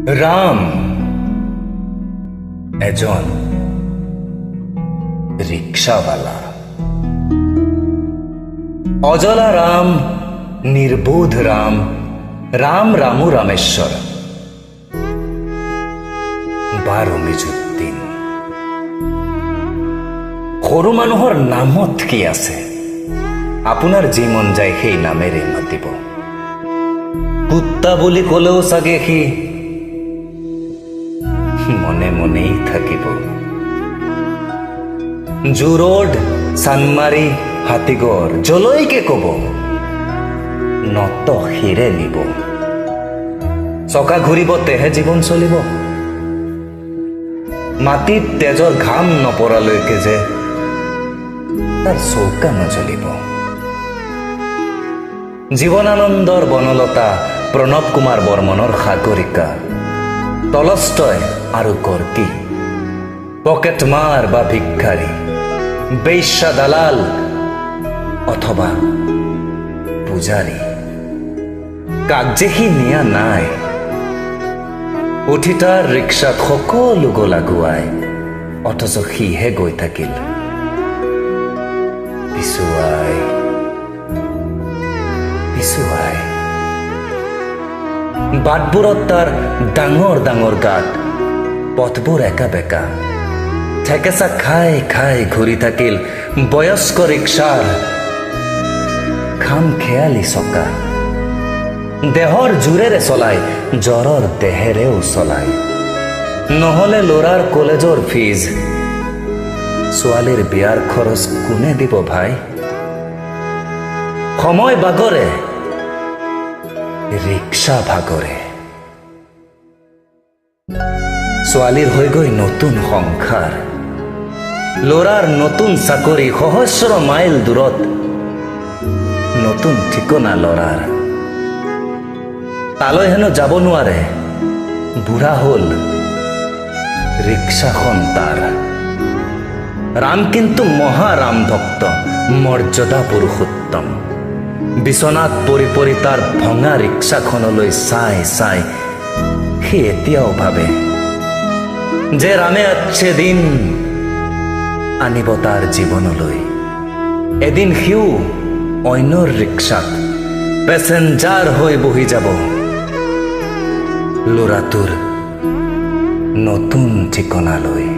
ৰাম এজন ৰিক্সাওয়ালা। অজলা ৰাম, নিৰ্বোধ ৰাম, ৰাম ৰামু ৰামেশ্বৰ। 12 নিযুত-দিন। সৰু মানুহৰ নামত কি আছে? আপোনাৰ যি মন যায় সেই নামেৰে মাতিব। কুত্তা বুলি কলেও চাগে সি মনে মনেই থাকিব। জুৰোড, চানমাৰি, হাতীগড় যলৈকে কব নত শিৰে নিব। চকা ঘূৰিব তেহে জীৱন চলিব। মাটিত তেজৰ ঘাম নপৰালৈকে যে তাৰ চৌকা নজ্বলিব। জীৱনানন্দৰ বনলতা, প্ৰণৱ কুমাৰ বৰ্মনৰ সাগৰিকা, টলষ্টয় আৰু গৰ্কি, পকেটমাৰ বা ভিক্ষাৰী, বেশ্যা দালাল অথবা পূজাৰী, কাক যে সি নিয়া নাই। উঠি তাৰ ৰিক্সাত সকলো গল আগুৱাই, অথচ সিহে গৈ থাকিল পিছুৱাই পিছুৱাই। বাটবোৰত তাৰ ডাঙৰ ডাঙৰ গাঁত, পথবোৰ একা বেকা। ঠেকেচা খাই খাই ঘূৰি থাকিল বয়স্ক ৰিক্সাৰ খাম খেয়ালি চকা। দেহৰ জোৰেৰে চলাই, জ্বৰৰ দেহেৰেও চলাই। নহলে ল'ৰাৰ কলেজৰ ফিজ, ছোৱালীৰ বিয়াৰ খৰচ কোনে দিব ভাই? সময় বাগৰে, ৰিক্সা ভাগৰে। ছোৱালীৰ হৈ গৈ নতুন সংসাৰ, ল'ৰাৰ নতুন চাকৰি। সহস্ৰ মাইল দূৰত নতুন ঠিকনা ল'ৰাৰ। তালৈ হেনো যাব নোৱাৰে, বুঢ়া হল ৰিক্সাখন তাৰ। ৰাম কিন্তু মহাৰাম ভক্ত, মৰ্যাদা পুৰুষোত্তম। বিচনাত পৰি পৰি তাৰ ভঙা ৰিক্সাখনলৈ চাই চাই সি এতিয়াও ভাবে যে ৰামে আচ্ছে দিন আনিব তাৰ জীৱনলৈ। এদিন সিও অন্যৰ ৰিক্সাত পেচেঞ্জাৰ হৈ বহি যাব ল'ৰাটোৰ নতুন ঠিকনালৈ।